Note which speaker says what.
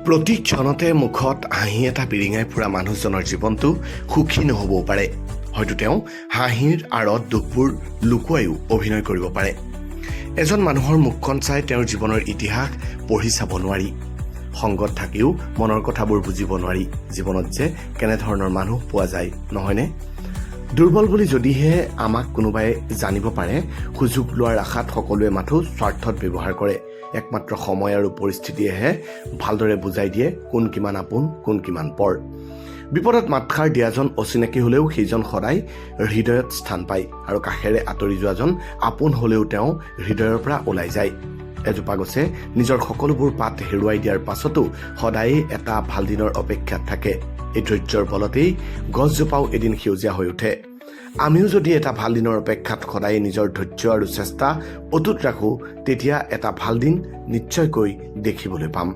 Speaker 1: প্ৰতি ক্ষণতে মুখত হাঁহি এটা বিৰিঙাই ফুৰা মানুহজনৰ জীৱনটো সুখী নহ'বও পাৰে। হয়তো তেওঁ হাঁহিৰ আঁৰত দুখবোৰ লুকুৱাইও অভিনয় কৰিব পাৰে। এজন মানুহৰ মুখখন চাই তেওঁৰ জীৱনৰ ইতিহাস পঢ়ি চাব নোৱাৰি। সংগত থাকিও মনৰ কথাবোৰ বুজিব নোৱাৰি। জীৱনত যে কেনেধৰণৰ মানুহ পোৱা যায়, নহয়নে? দুৰ্বল বুলি যদিহে আমাক কোনোবাই জানিব পাৰে, সুযোগ লোৱাৰ আশাত সকলোৱে মাথো স্বাৰ্থত ব্যৱহাৰ কৰে। একমাত্ৰ সময় আৰু পৰিস্থিতিয়েহে ভালদৰে বুজাই দিয়ে কোন কিমান আপোন, কোন কিমান পৰ। বিপদত মাতষাৰ দিয়াজন অচিনাকি হ'লেও সেইজন সদায় হৃদয়ত স্থান পায়, আৰু কাষেৰে আঁতৰি যোৱাজন আপোন হ'লেও তেওঁ হৃদয়ৰ পৰা ওলাই যায়। এজোপা গছে নিজৰ সকলোবোৰ পাত হেৰুৱাই দিয়াৰ পাছতো সদায়েই এটা ভাল দিনৰ অপেক্ষাত থাকে। এই ধৈৰ্যৰ বলতেই গছজোপাও এদিন সেউজীয়া হৈ উঠে। আমিও যদি এটা ভাল দিনৰ অপেক্ষাত সদায় নিজৰ ধৈৰ্য আৰু চেষ্টা অটুট ৰাখোঁ, তেতিয়া এটা ভাল দিন নিশ্চয়কৈ দেখিবলৈ পাম।